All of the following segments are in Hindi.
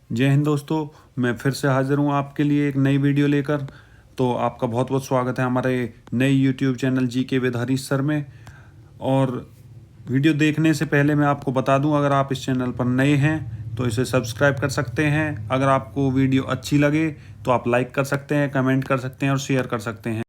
जय हिंद दोस्तों। मैं फिर से हाज़िर हूँ आपके लिए एक नई वीडियो लेकर। तो आपका बहुत बहुत स्वागत है हमारे नए YouTube channel GK with Harish sir में। और वीडियो देखने से पहले मैं आपको बता दूं, अगर आप इस चैनल पर नए हैं तो इसे सब्सक्राइब कर सकते हैं। अगर आपको वीडियो अच्छी लगे तो आप लाइक कर सकते हैं, कमेंट कर सकते हैं और शेयर कर सकते हैं।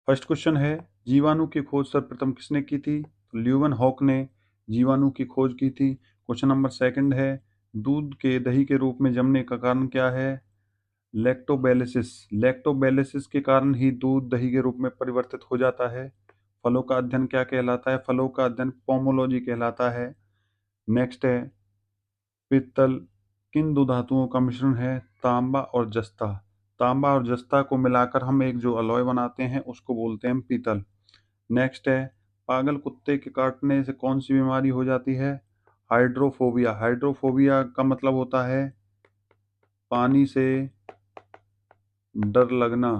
फर्स्ट क्वेश्चन है, जीवाणु की खोज सर्वप्रथम किसने की थी? तो ल्यूवन हॉक ने जीवाणु की खोज की थी। क्वेश्चन नंबर सेकंड है, दूध के दही के रूप में जमने का कारण क्या है? लैक्टोबैलिसिस। लैक्टोबैलिसिस के कारण ही दूध दही के रूप में परिवर्तित हो जाता है। फलों का अध्ययन क्या कहलाता है? फलों का अध्ययन पोमोलॉजी कहलाता है। नेक्स्ट है, पित्तल किन दो धातुओं का मिश्रण है? तांबा और जस्ता। तांबा और जस्ता को मिलाकर हम एक जो अलॉय बनाते हैं उसको बोलते हैं पीतल। नेक्स्ट है, पागल कुत्ते के काटने से कौन सी बीमारी हो जाती है? हाइड्रोफोबिया। हाइड्रोफोबिया का मतलब होता है पानी से डर लगना।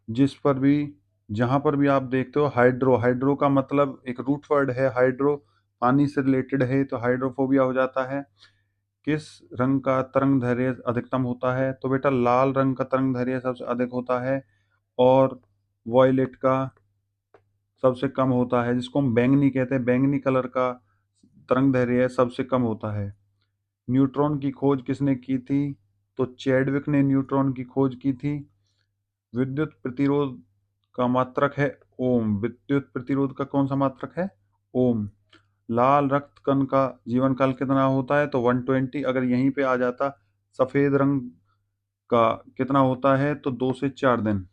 जिस पर भी जहां पर भी आप देखते हो हाइड्रो, हाइड्रो का मतलब एक रूट वर्ड है हाइड्रो, पानी से रिलेटेड है, तो हाइड्रोफोबिया हो जाता है। किस रंग का तरंग दैर्ध्य अधिकतम होता है? तो बेटा लाल रंग का तरंग दैर्ध्य सबसे अधिक होता है और वॉयलेट का सबसे कम होता है, जिसको हम बैंगनी कहते हैं। बैंगनी कलर का तरंग दैर्ध्य सबसे कम होता है। न्यूट्रॉन की खोज किसने की थी? तो चैडविक ने न्यूट्रॉन की खोज की थी। विद्युत प्रतिरोध का मात्रक है ओम। विद्युत प्रतिरोध का कौन सा मात्रक है? ओम। लाल रक्त कण का जीवन काल कितना होता है? तो 120। अगर यहीं पे आ जाता, सफेद रंग का कितना होता है? तो 2 से 4 दिन।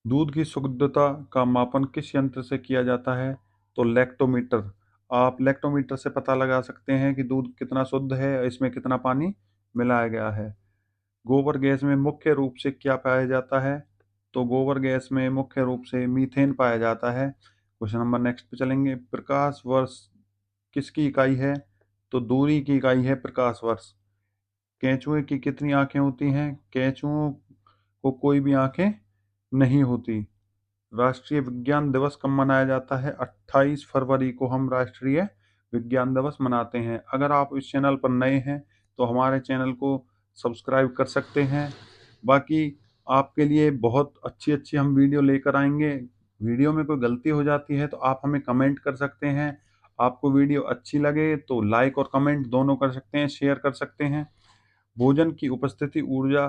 दूध की शुद्धता का मापन किस यंत्र से किया जाता है? तो लैक्टोमीटर। आप लैक्टोमीटर से पता लगा सकते हैं कि दूध कितना शुद्ध है, इसमें कितना पानी मिलाया गया है। गोबर गैस में मुख्य रूप से क्या पाया जाता है? तो गोबर गैस में मुख्य रूप से मीथेन पाया जाता है। क्वेश्चन नंबर नेक्स्ट पे चलेंगे, प्रकाश वर्ष किसकी इकाई है? तो दूरी की इकाई है प्रकाश वर्ष। केंचुए की कितनी आंखें होती हैं? केंचुओं को कोई भी आंखें नहीं होती। राष्ट्रीय विज्ञान दिवस कब मनाया जाता है? 28 फरवरी को हम राष्ट्रीय विज्ञान दिवस मनाते हैं। अगर आप इस चैनल पर नए हैं तो हमारे चैनल को सब्सक्राइब कर सकते हैं। बाकी आपके लिए बहुत अच्छी अच्छी हम वीडियो लेकर आएंगे। वीडियो में कोई गलती हो जाती है तो आप हमें कमेंट कर सकते हैं। आपको वीडियो अच्छी लगे तो लाइक और कमेंट दोनों कर सकते हैं, शेयर कर सकते हैं। भोजन की उपस्थिति ऊर्जा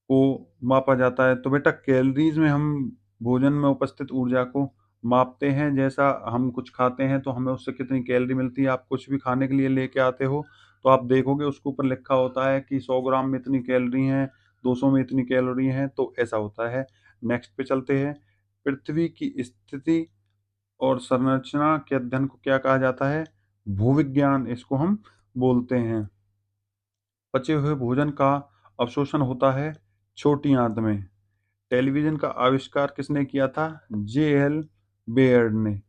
को मापा जाता है। तो बेटा कैलोरीज में हम भोजन में उपस्थित ऊर्जा को मापते हैं। जैसा हम कुछ खाते हैं तो हमें उससे कितनी कैलोरी मिलती है। आप कुछ भी खाने के लिए लेके आते हो तो आप देखोगे उसके ऊपर लिखा होता है कि 100 ग्राम में इतनी कैलोरी हैं, 200 में इतनी कैलोरी हैं, तो ऐसा होता है। नेक्स्ट पे चलते हैं, पृथ्वी की स्थिति और संरचना के अध्ययन को क्या कहा जाता है? भूविज्ञान इसको हम बोलते हैं। पचे हुए भोजन का अवशोषण होता है छोटी आंत में। टेलीविजन का आविष्कार किसने किया था? जे.एल. बेयर्ड ने।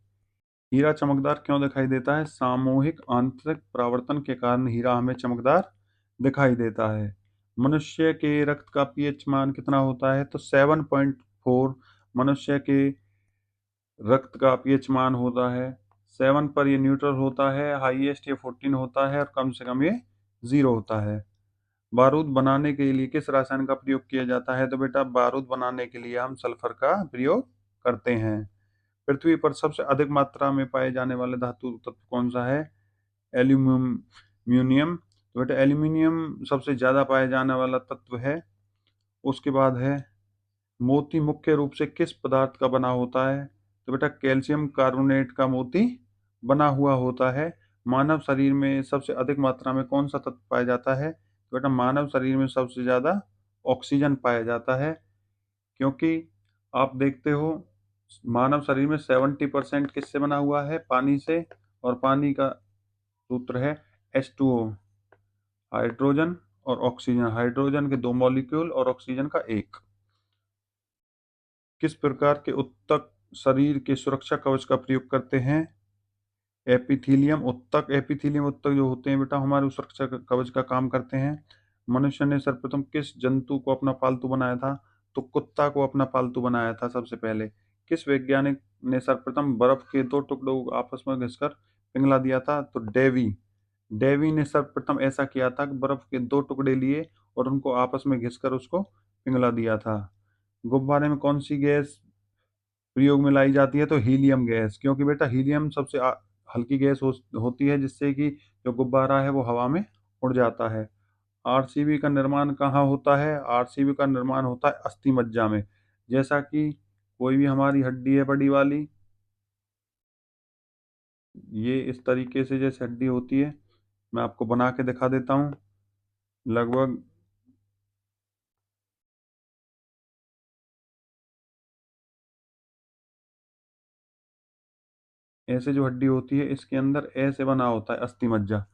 हीरा चमकदार क्यों दिखाई देता है? सामूहिक आंतरिक परावर्तन के कारण हीरा हमें चमकदार दिखाई देता है। मनुष्य के रक्त का पीएच मान कितना होता है? तो 7.4 मनुष्य के रक्त का पीएच मान होता है। 7 पर ये न्यूट्रल होता है, हाईएस्ट ये 14 होता है और कम से कम ये 0 होता है। बारूद बनाने के लिए किस रसायन का प्रयोग किया जाता है? तो बेटा बारूद बनाने के लिए हम सल्फर का प्रयोग करते हैं। पृथ्वी पर सबसे अधिक मात्रा में पाए जाने वाले धातु तत्व कौन सा है? एल्यूमिनियम। तो बेटा एल्यूमिनियम सबसे ज्यादा पाए जाने वाला तत्व है। उसके बाद है, मोती मुख्य रूप से किस पदार्थ का बना होता है? तो बेटा कैल्शियम कार्बोनेट का मोती बना हुआ होता है। मानव शरीर में सबसे अधिक मात्रा में कौन सा तत्व पाया जाता है? तो बेटा मानव शरीर में सबसे ज्यादा ऑक्सीजन पाया जाता है। क्योंकि आप देखते हो मानव शरीर में 70% किससे बना हुआ है? पानी से। और पानी का सूत्र है H2O, हाइड्रोजन और ऑक्सीजन। हाइड्रोजन के 2 मॉलिक्यूल और ऑक्सीजन का एक। किस प्रकार के उत्तक शरीर के सुरक्षा कवच का प्रयोग करते हैं? एपिथीलियम उत्तक। एपिथीलियम उत्तक जो होते हैं बेटा हमारे सुरक्षा कवच का काम करते हैं। मनुष्य ने सर्वप्रथम किस जंतु को अपना पालतू बनाया था? तो कुत्ता को अपना पालतू बनाया था सबसे पहले। किस वैज्ञानिक ने सर्वप्रथम बर्फ के दो टुकड़ों को आपस में घिसकर पिघला दिया था? तो डेवी। डेवी ने सर्वप्रथम ऐसा किया था कि बर्फ के दो टुकड़े लिए और उनको आपस में घिसकर उसको पिघला दिया था। गुब्बारे में कौन सी गैस प्रयोग में लाई जाती है? तो हीलियम गैस, क्योंकि बेटा हीलियम सबसे हल्की गैस होती है, जिससे कि जो गुब्बारा है वो हवा में उड़ जाता है। आरसीबी का निर्माण कहाँ होता है? आरसीबी का निर्माण होता है अस्थि मज्जा में। जैसा कि कोई भी हमारी हड्डी है बड़ी वाली, ये इस तरीके से जैसे हड्डी होती है, मैं आपको बना के दिखा देता हूँ। लगभग ऐसे जो हड्डी होती है इसके अंदर ऐसे बना होता है अस्थि मज्जा।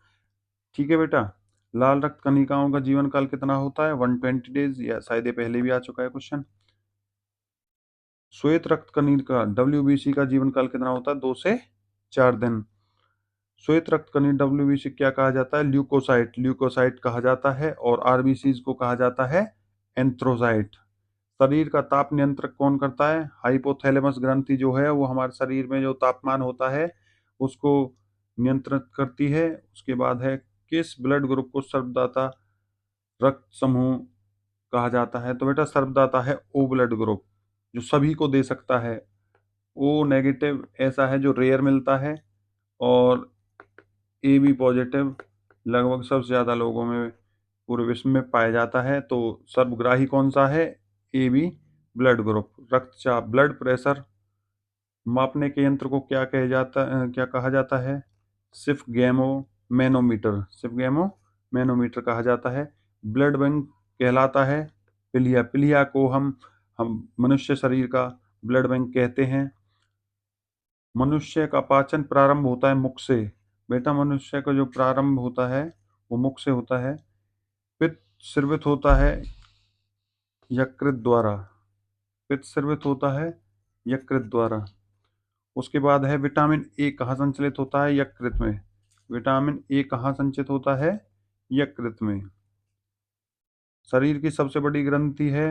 ठीक है बेटा। लाल रक्त कणिकाओं का जीवन काल कितना होता है? 120 डेज, या शायद ये पहले भी आ चुका है क्वेश्चन। श्वेत रक्त कणिका WBC का जीवन काल कितना होता है? 2 से 4 दिन। श्वेत रक्त कणिका WBC क्या कहा जाता है? ल्यूकोसाइट, ल्यूकोसाइट कहा जाता है। और आरबीसीज को कहा जाता है एंथ्रोसाइट। शरीर का ताप नियंत्रक कौन करता है? हाइपोथैलेमस ग्रंथि जो है वो हमारे शरीर में जो तापमान होता है उसको नियंत्रित करती है। उसके बाद है, किस ब्लड ग्रुप को सर्वदाता रक्त समूह कहा जाता है? तो बेटा सर्वदाता है ओ ब्लड ग्रुप, जो सभी को दे सकता है। ओ नेगेटिव ऐसा है जो रेयर मिलता है, और ए बी पॉजिटिव लगभग सबसे ज़्यादा लोगों में पूरे विश्व में पाया जाता है। तो सर्वग्राही कौन सा है? A B blood group. रक्तचाप, ब्लड प्रेशर मापने के यंत्र को क्या कहा जाता है? सिफ्गेमो मैनोमीटर, सिफ्गेमो मैनोमीटर कहा जाता है। ब्लड बैंक कहलाता है पिलिया, पिलिया को हम मनुष्य शरीर का ब्लड बैंक कहते हैं। मनुष्य का पाचन प्रारंभ होता है मुख से। बेटा मनुष्य का जो प्रारंभ होता है वो मुख से होता है। पित्त स्रावित होता है यकृत द्वारा, पित्त स्रावित होता है यकृत द्वारा। उसके बाद है, विटामिन ए कहाँ संचलित होता है? यकृत में। विटामिन ए कहाँ संचित होता है? यकृत में। शरीर की सबसे बड़ी ग्रंथि है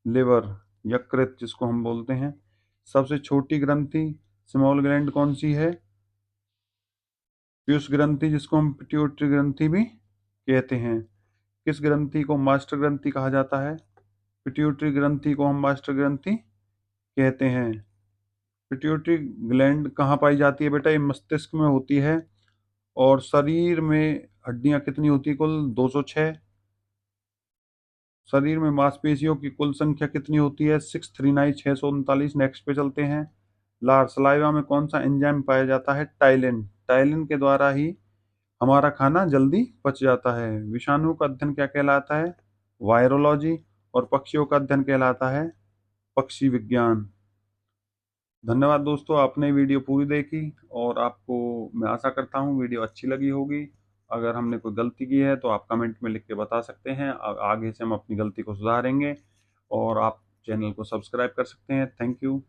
लिवर, यकृत जिसको हम बोलते हैं। सबसे छोटी ग्रंथि स्मॉल ग्लैंड कौन सी है? पीयूष ग्रंथि, जिसको हम पिट्यूटरी ग्रंथि भी कहते हैं। किस ग्रंथि को मास्टर ग्रंथि कहा जाता है? पिट्यूटरी ग्रंथि को हम मास्टर ग्रंथि कहते हैं। पिट्यूटरी ग्लैंड कहाँ पाई जाती है बेटा? ये मस्तिष्क में होती है। और शरीर में हड्डियां कितनी होती है कुल? 206। शरीर में मांसपेशियों की कुल संख्या कितनी होती है? 639, 639। नेक्स्ट पे चलते हैं। लार सलाइवा में कौन सा एंजाइम पाया जाता है? टाइलिन। टाइलिन के द्वारा ही हमारा खाना जल्दी पच जाता है। विषाणु का अध्ययन क्या कहलाता है? वायरोलॉजी। और पक्षियों का अध्ययन कहलाता है पक्षी विज्ञान। धन्यवाद दोस्तों, आपने वीडियो पूरी देखी, और आपको मैं आशा करता हूँ वीडियो अच्छी लगी होगी। अगर हमने कोई गलती की है तो आप कमेंट में लिख के बता सकते हैं। आगे से हम अपनी गलती को सुधारेंगे। और आप चैनल को सब्सक्राइब कर सकते हैं। Thank you.